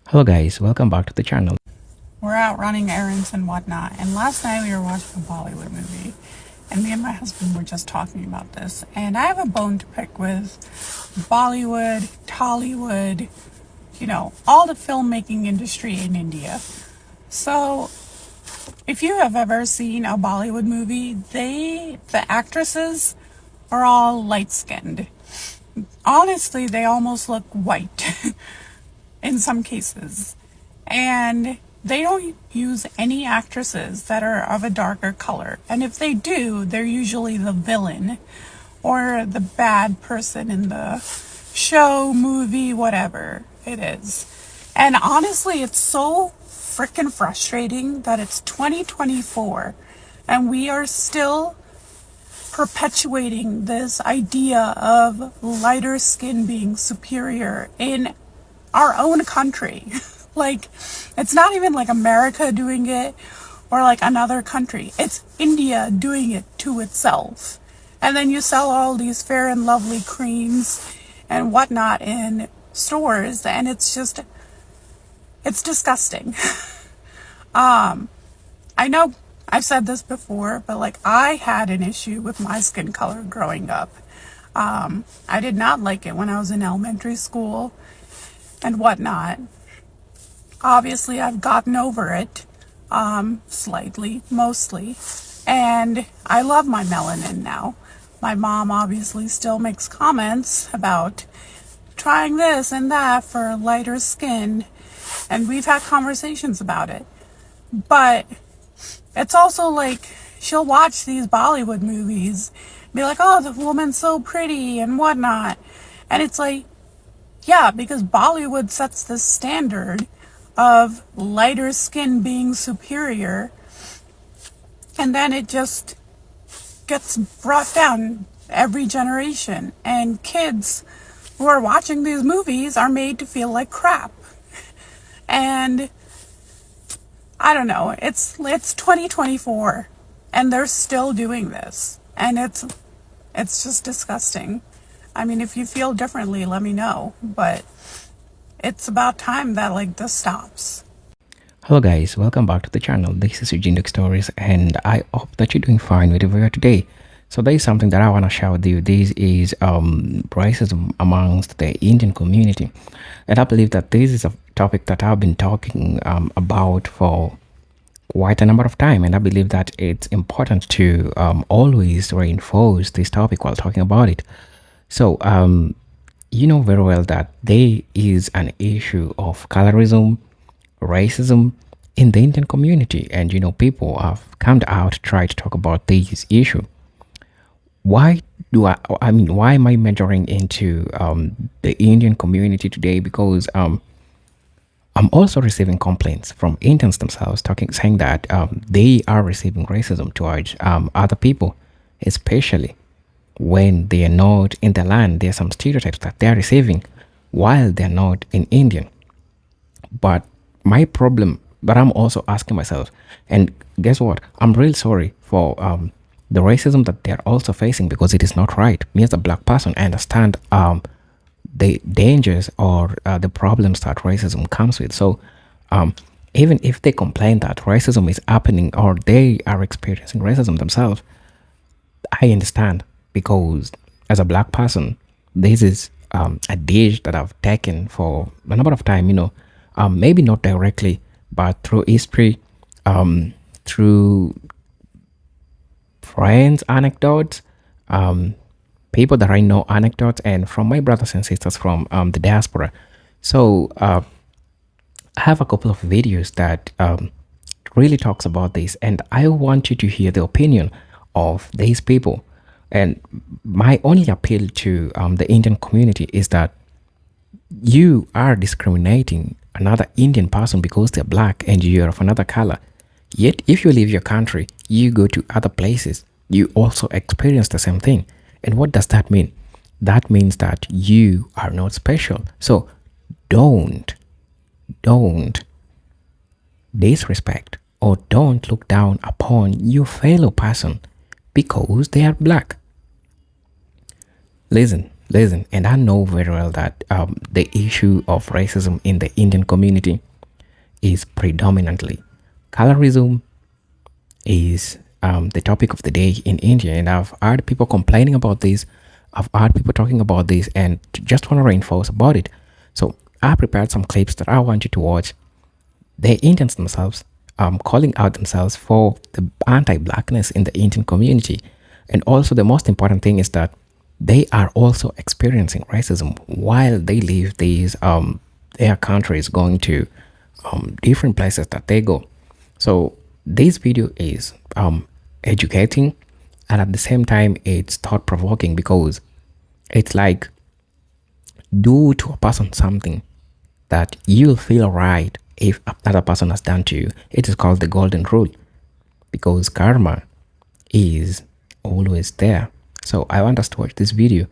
Hello guys, welcome back to the channel. We're out running errands and whatnot, and last night we were watching a Bollywood movie, and me and my husband were just talking about this, and I have a bone to pick with Bollywood, Tollywood, all the filmmaking industry in India. So, if you have ever seen a Bollywood movie, the actresses are all light-skinned. Honestly, they almost look white in some cases. And they don't use any actresses that are of a darker color. And if they do, they're usually the villain or the bad person in the show, movie, whatever it is. And honestly, it's so freaking frustrating that it's 2024 and we are still perpetuating this idea of lighter skin being superior in our own country. Like, it's not even like America doing it or like another country. It's India doing it to itself. And then you sell all these fair and lovely creams and whatnot in stores, and it's disgusting. I know I've said this before, but like I had an issue with my skin color growing up. I did not like it when I was in elementary school and whatnot. Obviously, I've gotten over it, slightly, mostly, and I love my melanin now. My mom obviously still makes comments about trying this and that for lighter skin, and we've had conversations about it. But it's also like she'll watch these Bollywood movies, be like, oh, the woman's so pretty and whatnot. And it's like, yeah, because Bollywood sets this standard of lighter skin being superior, and then it just gets brought down every generation, and kids who are watching these movies are made to feel like crap. And I don't know, it's 2024 and they're still doing this, and it's just disgusting. I mean, if you feel differently, let me know, but it's about time that like this stops. Hello guys, welcome back to the channel. This is Eugene Stories and I hope that you're doing fine wherever you are today. So there is something that I want to share with you. This is racism amongst the Indian community. And I believe that this is a topic that I've been talking about for quite a number of time, and I believe that it's important to always reinforce this topic while talking about it. So you know very well that there is an issue of colorism, racism in the Indian community, and people have come out to try to talk about this issue. Why do why am I measuring into the Indian community today? Because I'm also receiving complaints from Indians themselves saying that they are receiving racism towards other people, especially when they are not in the land. There are some stereotypes that they are receiving while they're not in Indian. But my problem, but I'm also asking myself, and guess what? I'm really sorry for the racism that they're also facing, because it is not right. Me as a black person, I understand the dangers or the problems that racism comes with. So even if they complain that racism is happening or they are experiencing racism themselves, I understand, because as a black person, this is a dish that I've taken for a number of time, maybe not directly, but through history, through friends, anecdotes, people that I know anecdotes, and from my brothers and sisters from the diaspora. So I have a couple of videos that really talks about this, and I want you to hear the opinion of these people. And my only appeal to the Indian community is that you are discriminating another Indian person because they're black and you're of another color. Yet, if you leave your country, you go to other places, you also experience the same thing. And what does that mean? That means that you are not special. So don't disrespect or don't look down upon your fellow person because they are black. Listen, Listen, and I know very well that the issue of racism in the Indian community is predominantly colorism is the topic of the day in India, and I've heard people complaining about this. I've heard people talking about this, and just want to reinforce about it. So I prepared some clips that I want you to watch. The Indians themselves calling out themselves for the anti-blackness in the Indian community, and also the most important thing is that they are also experiencing racism while they leave these their countries, going to different places that they go. So this video is educating, and at the same time it's thought provoking, because it's like, do to a person something that you'll feel right if another person has done to you. It is called the golden rule, because karma is always there. So I want us to watch this video,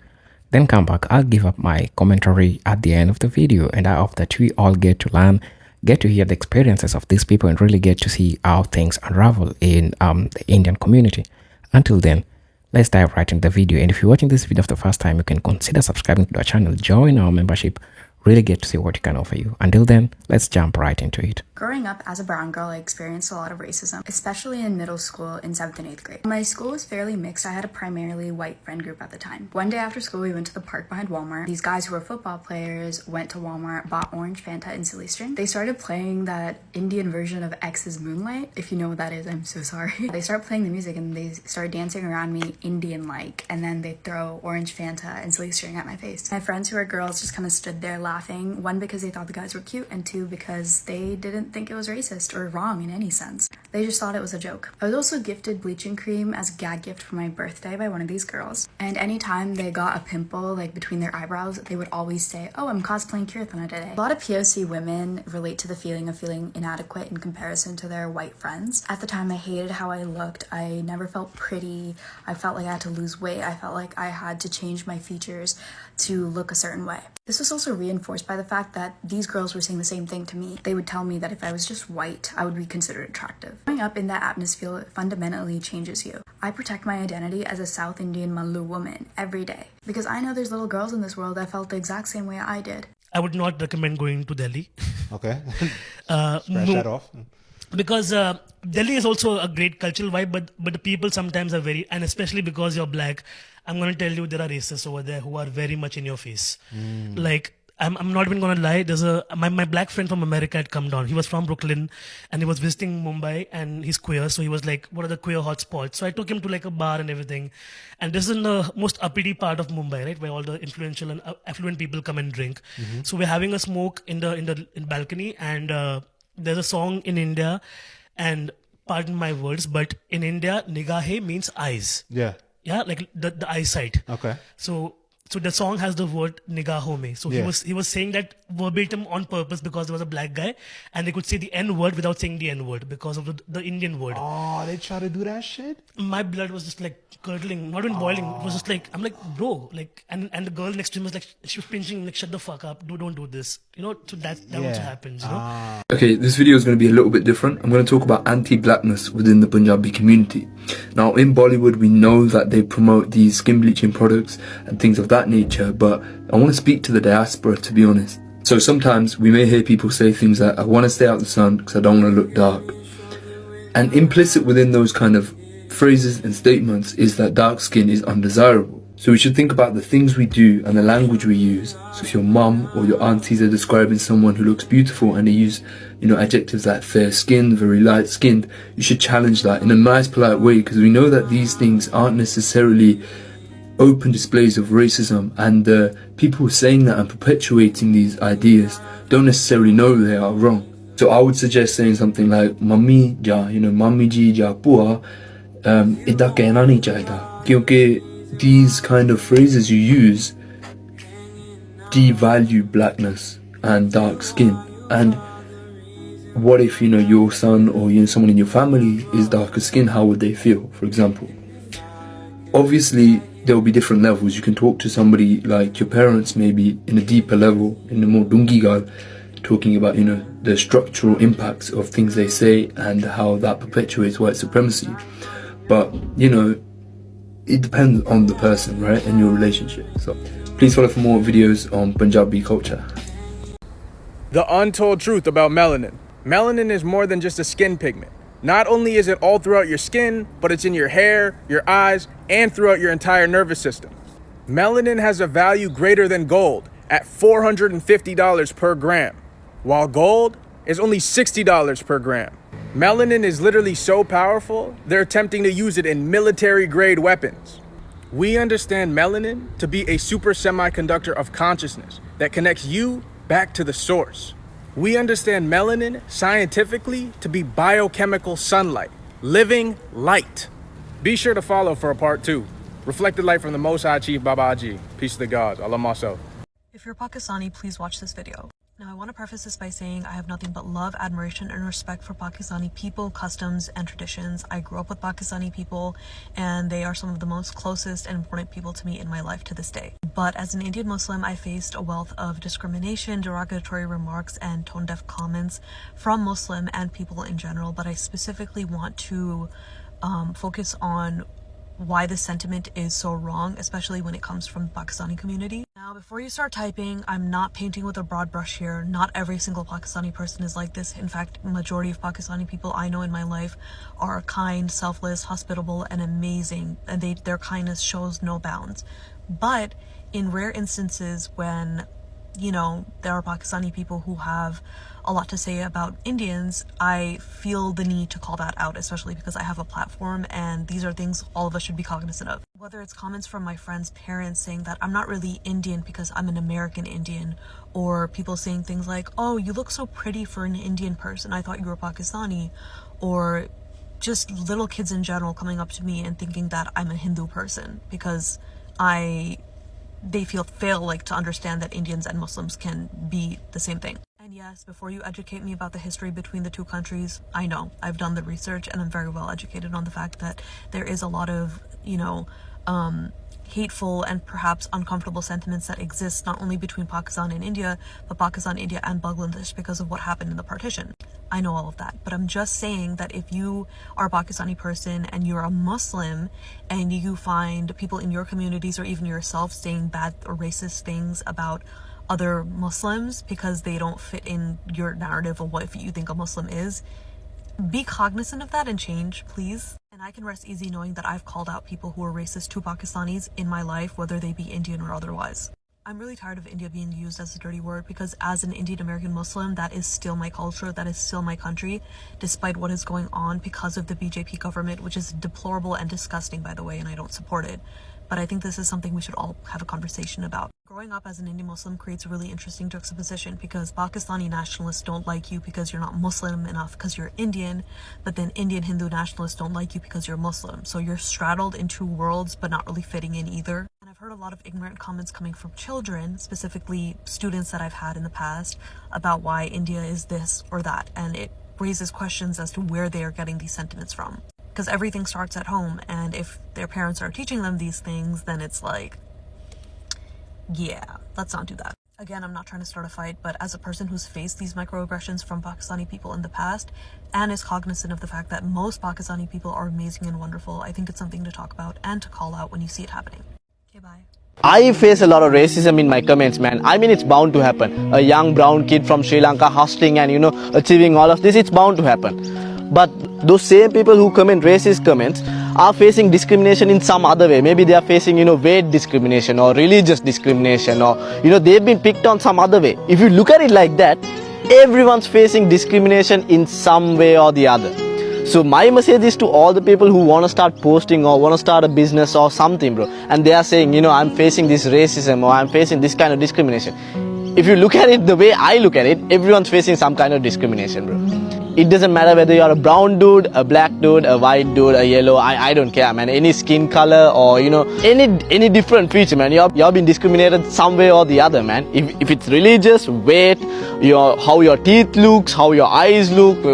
then come back. I'll give up my commentary at the end of the video, and I hope that we all get to learn, get to hear the experiences of these people, and really get to see how things unravel in the Indian community. Until then, let's dive right into the video. And if you're watching this video for the first time, you can consider subscribing to our channel, join our membership, really get to see what it can offer you. Until then, let's jump right into it. Growing up as a brown girl, I experienced a lot of racism, especially in middle school in 7th and 8th grade. My school was fairly mixed. I had a primarily white friend group at the time. One day after school, we went to the park behind Walmart. These guys who were football players went to Walmart, bought orange Fanta and silly string. They started playing that Indian version of X's Moonlight. If you know what that is, I'm so sorry. They started playing the music and they started dancing around me Indian-like, and then they'd throw orange Fanta and silly string at my face. My friends who are girls just kind of stood there laughing, one because they thought the guys were cute, and two because they didn't think it was racist or wrong in any sense. They just thought it was a joke. I was also gifted bleaching cream as a gag gift for my birthday by one of these girls, and anytime they got a pimple like between their eyebrows, they would always say, "Oh, I'm cosplaying Kirtana today." A lot of POC women relate to the feeling of feeling inadequate in comparison to their white friends. At the time, I hated how I looked. I never felt pretty. I felt like I had to lose weight. I felt like I had to change my features to look a certain way. This was also reinforced by the fact that these girls were saying the same thing to me. They would tell me that if I was just white, I would be considered attractive. Growing up in that atmosphere fundamentally changes you. I protect my identity as a South Indian Mallu woman every day, because I know there's little girls in this world that felt the exact same way I did. I would not recommend going to Delhi. Okay. Scratch that off. Because Delhi is also a great cultural vibe, but the people sometimes are very, and especially because you're black, I'm going to tell you there are racists over there who are very much in your face. Like, I'm not even going to lie. There's my black friend from America had come down. He was from Brooklyn and he was visiting Mumbai, and he's queer. So he was like, what are the queer hotspots? So I took him to like a bar and everything. And this is in the most uppity part of Mumbai, right? Where all the influential and affluent people come and drink. So we're having a smoke in the balcony, and there's a song in India, and pardon my words, but in India, nigahe means eyes. Yeah. Yeah, like the eyesight. Okay. So the song has the word nigaho mein. So Yeah. he was saying that verbatim on purpose because there was a black guy and they could say the N word without saying the N word because of the Indian word. Oh, they try to do that shit? My blood was just like curdling, not even boiling. It was just like, I'm like, bro, like, and the girl next to him was like, she was pinching, like, shut the fuck up, don't do this. You know, so that also happens, you know. Okay, this video is going to be a little bit different. I'm going to talk about anti-blackness within the Punjabi community. Now, in Bollywood, we know that they promote these skin bleaching products and things of that nature, but I want to speak to the diaspora, to be honest. So sometimes we may hear people say things like, I want to stay out of the sun because I don't want to look dark. And implicit within those kind of phrases and statements is that dark skin is undesirable. So we should think about the things we do and the language we use. So if your mum or your aunties are describing someone who looks beautiful and they use, you know, adjectives like fair skinned, very light skinned, you should challenge that in a nice, polite way, because we know that these things aren't necessarily open displays of racism, and the people saying that and perpetuating these ideas don't necessarily know they are wrong. So I would suggest saying something like, Mummy ja, you know, Mummy ji ja pua, idda kehna nahi chahida. Kyunki these kind of phrases you use devalue blackness and dark skin. And what if, you know, your son or, you know, someone in your family is darker skin? How would they feel, for example? Obviously, there will be different levels. You can talk to somebody like your parents, maybe in a deeper level, in a more dungigal, talking about, you know, the structural impacts of things they say and how that perpetuates white supremacy. But, you know, it depends on the person, right, and your relationship. So Please follow for more videos on Punjabi culture. The untold truth about melanin. Melanin is more than just a skin pigment. Not only is it all throughout your skin, but it's in your hair, your eyes, and throughout your entire nervous system. Melanin has a value greater than gold at $450 per gram, while gold is only $60 per gram. Melanin is literally so powerful, they're attempting to use it in military-grade weapons. We understand melanin to be a super semiconductor of consciousness that connects you back to the source. We understand melanin scientifically to be biochemical sunlight, living light. Be sure to follow for a part 2. Reflected light from the Most High Chief Babaji. Peace to the gods. Allah myself. If you're Pakistani, please watch this video. Now, I want to preface this by saying I have nothing but love, admiration, and respect for Pakistani people, customs, and traditions. I grew up with Pakistani people, and they are some of the most closest and important people to me in my life to this day. But as an Indian Muslim, I faced a wealth of discrimination, derogatory remarks, and tone-deaf comments from Muslim and people in general. But I specifically want to focus on why this sentiment is so wrong, especially when it comes from the Pakistani community. Now, before you start typing, I'm not painting with a broad brush here. Not every single Pakistani person is like this. In fact, majority of Pakistani people I know in my life are kind, selfless, hospitable, and amazing, and their kindness shows no bounds. But in rare instances when, you know, there are Pakistani people who have a lot to say about Indians, I feel the need to call that out, especially because I have a platform and these are things all of us should be cognizant of. Whether it's comments from my friends' parents saying that I'm not really Indian because I'm an American Indian, or people saying things like, oh, you look so pretty for an Indian person, I thought you were Pakistani, or just little kids in general coming up to me and thinking that I'm a Hindu person because they fail like to understand that Indians and Muslims can be the same thing. And yes, before you educate me about the history between the two countries, I know I've done the research and I'm very well educated on the fact that there is a lot of, you know, hateful and perhaps uncomfortable sentiments that exist not only between Pakistan and India, but Pakistan, India, and Bangladesh because of what happened in the partition. I know all of that, but I'm just saying that if you are a Pakistani person and you're a Muslim and you find people in your communities or even yourself saying bad or racist things about other Muslims because they don't fit in your narrative of what you think a Muslim is, be cognizant of that and change, please. And I can rest easy knowing that I've called out people who are racist to Pakistanis in my life, whether they be Indian or otherwise. I'm really tired of India being used as a dirty word because as an Indian American Muslim, that is still my culture, that is still my country, despite what is going on because of the BJP government, which is deplorable and disgusting, by the way, and I don't support it. But I think this is something we should all have a conversation about. Growing up as an Indian Muslim creates a really interesting juxtaposition because Pakistani nationalists don't like you because you're not Muslim enough because you're Indian, but then Indian Hindu nationalists don't like you because you're Muslim. So you're straddled in two worlds but not really fitting in either. And I've heard a lot of ignorant comments coming from children, specifically students that I've had in the past, about why India is this or that, and it raises questions as to where they are getting these sentiments from. Because everything starts at home, and if their parents are teaching them these things, then it's like, yeah, let's not do that. Again, I'm not trying to start a fight, but as a person who's faced these microaggressions from Pakistani people in the past and is cognizant of the fact that most Pakistani people are amazing and wonderful, I think it's something to talk about and to call out when you see it happening. Okay, bye. I face a lot of racism in my comments, man. I mean, it's bound to happen. A young brown kid from Sri Lanka hustling and, achieving all of this, it's bound to happen. But those same people who comment racist comments are facing discrimination in some other way. Maybe they are facing, weight discrimination or religious discrimination or, they've been picked on some other way. If you look at it like that, everyone's facing discrimination in some way or the other. So my message is to all the people who want to start posting or want to start a business or something, bro. And they are saying, I'm facing this racism or I'm facing this kind of discrimination. If you look at it the way I look at it, everyone's facing some kind of discrimination, bro. It doesn't matter whether you're a brown dude, a black dude, a white dude, a yellow, I don't care, man. Any skin color or, any different feature, man. You're being discriminated some way or the other, man. If it's religious, weight, how your teeth looks, how your eyes look,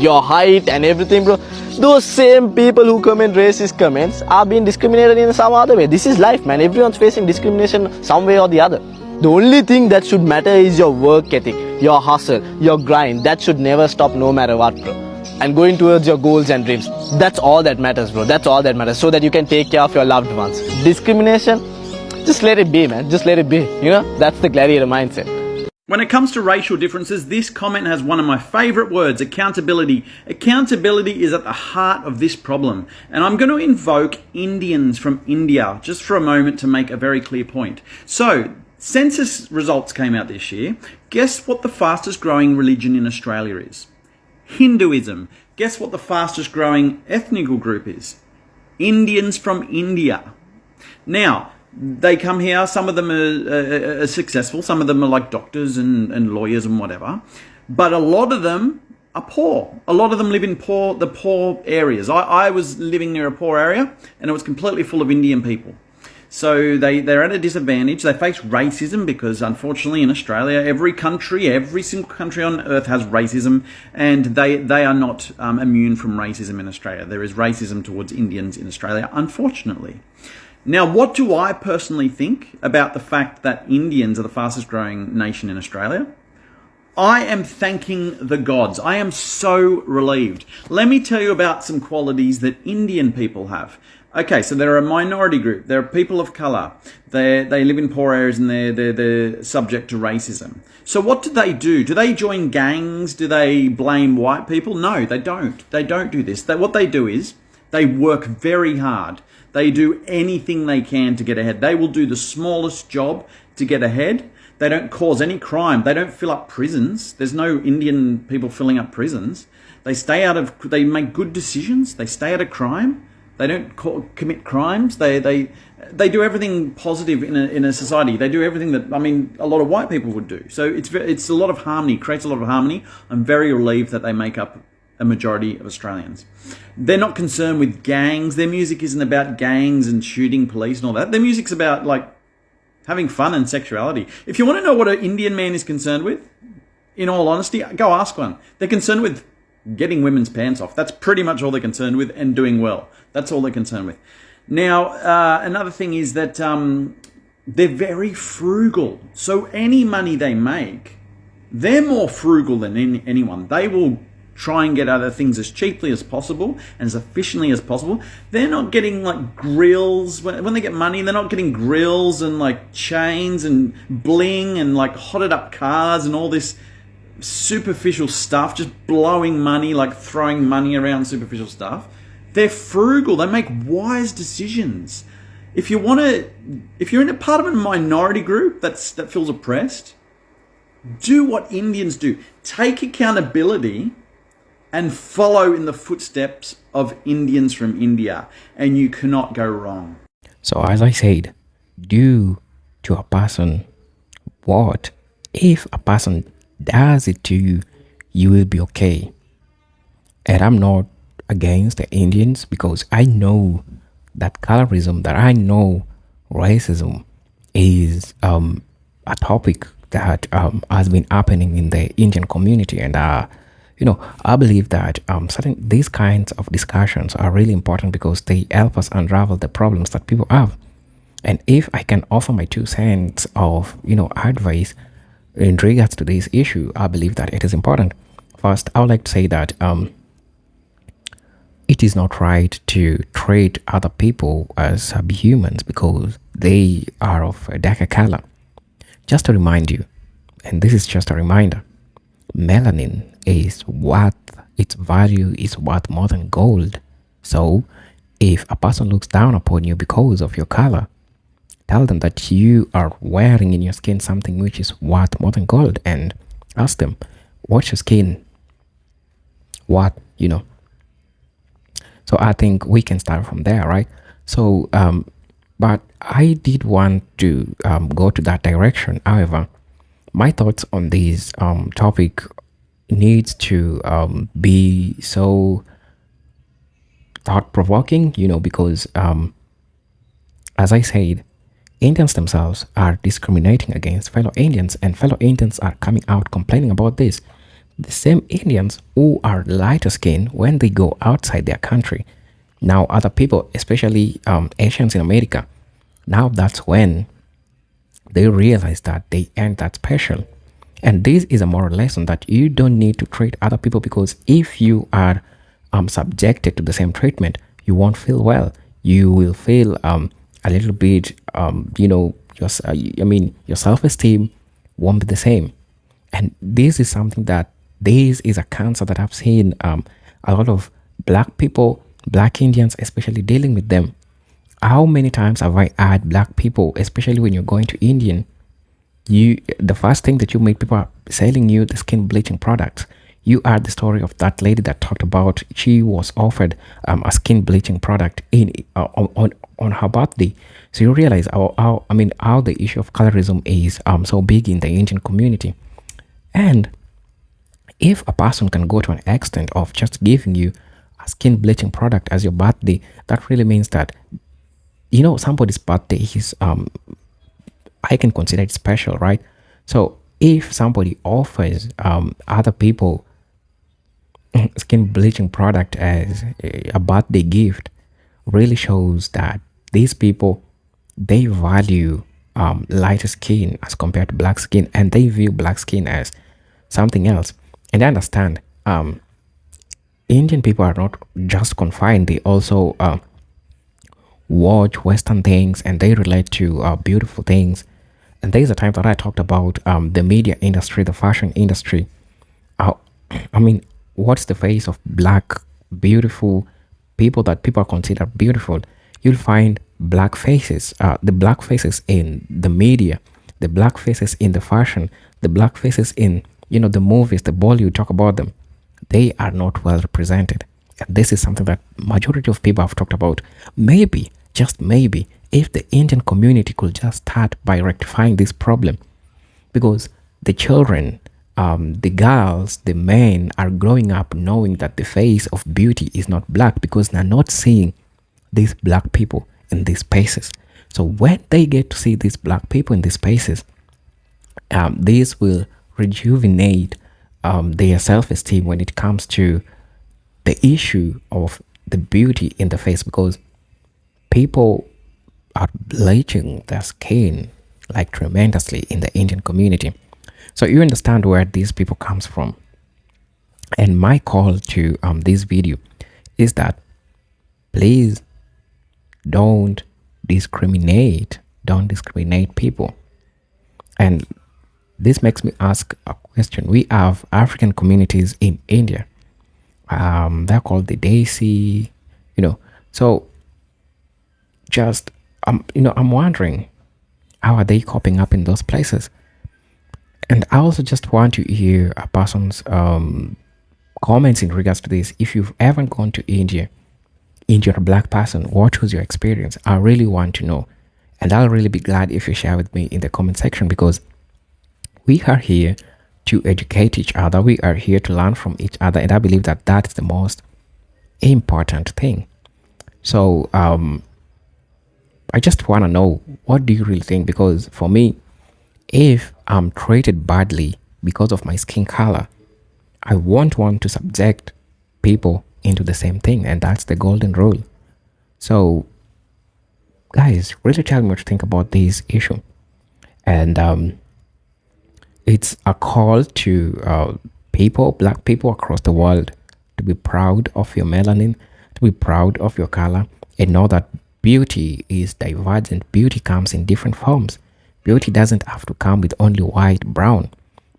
your height and everything, bro. Those same people who comment racist comments are being discriminated in some other way. This is life, man. Everyone's facing discrimination some way or the other. The only thing that should matter is your work ethic, your hustle, your grind. That should never stop no matter what, bro. And going towards your goals and dreams. That's all that matters, bro. That's all that matters. So that you can take care of your loved ones. Discrimination, just let it be, man. Just let it be. You know, that's the gladiator mindset. When it comes to racial differences, this comment has one of my favourite words, accountability. Accountability is at the heart of this problem. And I'm going to invoke Indians from India just for a moment to make a very clear point. So, census results came out this year. Guess what the fastest growing religion in Australia is? Hinduism. Guess what the fastest growing ethnic group is? Indians from India. Now, they come here, some of them are successful, some of them are like doctors and lawyers and whatever, but a lot of them are poor. A lot of them live in the poor areas. I was living near a poor area and it was completely full of Indian people. So they're at a disadvantage. They face racism because unfortunately in Australia, every single country on earth has racism, and they are not immune from racism in Australia. There is racism towards Indians in Australia, unfortunately. Now, what do I personally think about the fact that Indians are the fastest growing nation in Australia? I am thanking the gods. I am so relieved. Let me tell you about some qualities that Indian people have. Okay, so they're a minority group. They're people of colour. They live in poor areas and they're subject to racism. So what do? Do they join gangs? Do they blame white people? No, they don't. They don't do this. What they do is they work very hard. They do anything they can to get ahead. They will do the smallest job to get ahead. They don't cause any crime. They don't fill up prisons. There's no Indian people filling up prisons. They make good decisions. They stay out of crime. They don't commit crimes. They do everything positive in a society. They do everything that, a lot of white people would do. So it's a lot of harmony, creates a lot of harmony. I'm very relieved that they make up a majority of Australians. They're not concerned with gangs. Their music isn't about gangs and shooting police and all that. Their music's about having fun and sexuality. If you want to know what an Indian man is concerned with, in all honesty, go ask one. They're concerned with getting women's pants off. That's pretty much all they're concerned with, and doing well. That's all they're concerned with. Now, another thing is that they're very frugal. So any money they make, they're more frugal than anyone. They will try and get other things as cheaply as possible and as efficiently as possible. They're not getting grills. When they get money, they're not getting grills and chains and bling and hotted up cars and all this superficial stuff, just blowing money, throwing money around superficial stuff. They're frugal. They make wise decisions. If you're in a part of a minority group that feels oppressed, do what Indians do. Take accountability and follow in the footsteps of Indians from India, and you cannot go wrong. So as I said, do to a person what if a person does it to you, you will be okay. And I'm not against the Indians because I know that colorism, that I know racism is a topic that has been happening in the Indian community, and I believe that these kinds of discussions are really important because they help us unravel the problems that people have. And if I can offer my 2 cents of advice in regards to this issue, I believe that it is important. First, I would like to say that it is not right to treat other people as subhumans because they are of a darker color. Just to remind you, and this is just a reminder, melanin is its value is worth more than gold. So if a person looks down upon you because of your color, tell them that you are wearing in your skin something which is worth more than gold, and ask them, what's your skin? What? So I think we can start from there, right? So, but I did want to go to that direction. However, my thoughts on this topic needs to be so thought-provoking, because as I said, Indians themselves are discriminating against fellow Indians, and fellow Indians are coming out complaining about this. The same Indians who are lighter skinned, when they go outside their country, now other people, especially Asians in America, now that's when they realize that they aren't that special. And this is a moral lesson that you don't need to treat other people, because if you are subjected to the same treatment, you won't feel well. You will feel a little bit, your self-esteem won't be the same. And this is something that this is a cancer that I've seen a lot of black people, black Indians, especially dealing with them. How many times have I had black people, especially when you're going to Indian, the first thing that you meet, people are selling you the skin bleaching products. You heard the story of that lady that talked about she was offered a skin bleaching product on her birthday. So you realize how the issue of colorism is so big in the Indian community. And if a person can go to an extent of just giving you a skin bleaching product as your birthday, that really means that somebody's birthday is I can consider it special, right? So if somebody offers other people skin bleaching product as a birthday gift, really shows that these people, they value lighter skin as compared to black skin, and they view black skin as something else. And I understand Indian people are not just confined, they also watch Western things and they relate to beautiful things. And there's a time that I talked about the media industry, the fashion industry. What's the face of black, beautiful people that people consider beautiful? You'll find black faces, the black faces in the media, the black faces in the fashion, the black faces in, the movies, the Bollywood, talk about them. They are not well represented. And this is something that majority of people have talked about. Maybe, just maybe, if the Indian community could just start by rectifying this problem, because the children, the girls, the men are growing up knowing that the face of beauty is not black, because they're not seeing these black people in these spaces. So when they get to see these black people in these spaces, this will rejuvenate their self-esteem when it comes to the issue of the beauty in the face, because people are bleaching their skin like tremendously in the Indian community. So you understand where these people comes from. And my call to this video is that please don't discriminate people. And this makes me ask a question. We have African communities in India. They're called the Desi, so just I'm wondering, how are they coping up in those places? And I also just want to hear a person's comments in regards to this. If you've ever gone to India and you're a black person, what was your experience? I really want to know. And I'll really be glad if you share with me in the comment section, because we are here to educate each other. We are here to learn from each other. And I believe that that is the most important thing. So I just want to know, what do you really think? Because for me, if I'm treated badly because of my skin color, I won't want to subject people into the same thing. And that's the golden rule. So guys, really tell me what you think about this issue. And it's a call to people, black people across the world, to be proud of your melanin, to be proud of your color, and know that beauty is divergent. Beauty comes in different forms. Beauty doesn't have to come with only white, brown.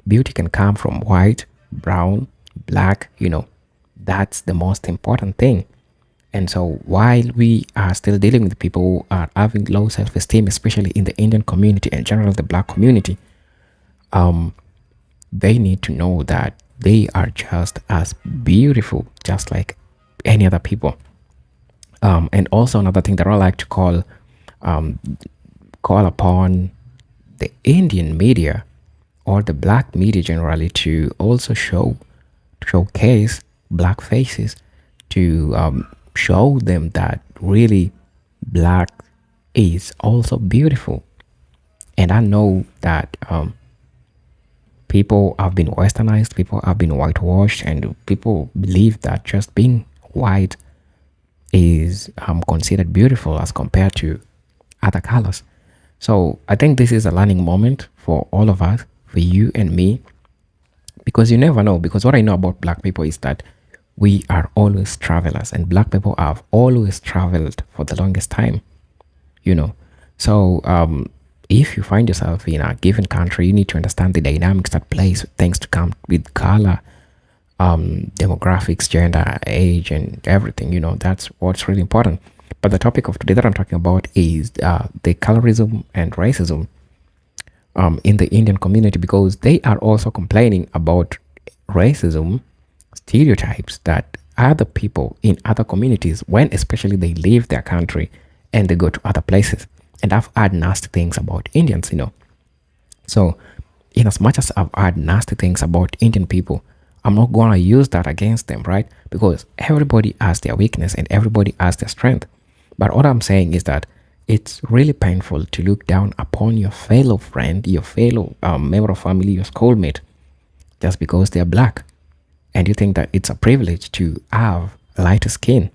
Beauty can come from white, brown, black, that's the most important thing. And so while we are still dealing with people who are having low self-esteem, especially in the Indian community and generally the black community, they need to know that they are just as beautiful, just like any other people. And also another thing that I like to call upon the Indian media or the black media generally to also showcase black faces, to show them that really black is also beautiful. And I know that people have been westernized, people have been whitewashed, and people believe that just being white is considered beautiful as compared to other colors. So I think this is a learning moment for all of us, for you and me, because you never know. Because what I know about black people is that we are always travelers, and black people have always traveled for the longest time, So if you find yourself in a given country, you need to understand the dynamics that plays things to come with color, demographics, gender, age, and everything. That's what's really important. But the topic of today that I'm talking about is the colorism and racism in the Indian community, because they are also complaining about racism stereotypes that other people in other communities, when especially they leave their country and they go to other places. And I've heard nasty things about Indians. So in as much as I've heard nasty things about Indian people, I'm not going to use that against them, right? Because everybody has their weakness and everybody has their strength. But what I'm saying is that it's really painful to look down upon your fellow friend, your fellow member of family, your schoolmate, just because they're black. And you think that it's a privilege to have lighter skin.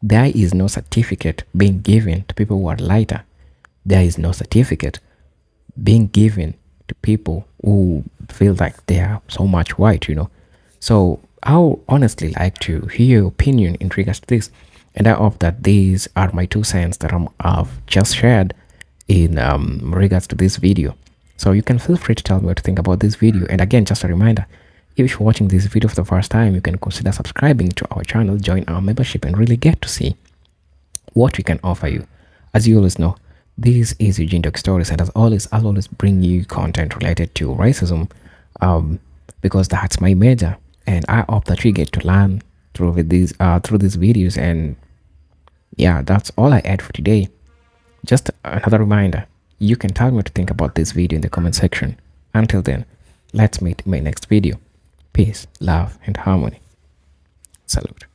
There is no certificate being given to people who are lighter. There is no certificate being given to people who feel like they are so much white, So I would honestly like to hear your opinion in regards to this. And I hope that these are my 2 cents that I've just shared in regards to this video. So you can feel free to tell me what to think about this video. And again, just a reminder, if you're watching this video for the first time, you can consider subscribing to our channel, join our membership, and really get to see what we can offer you. As you always know, this is Eugene Doc Stories, and as always, I'll always bring you content related to racism because that's my major. And I hope that you get to learn through these videos. And yeah, that's all I had for today. Just another reminder, you can tell me what to think about this video in the comment section. Until then, let's meet in my next video. Peace, love, and harmony. Salute.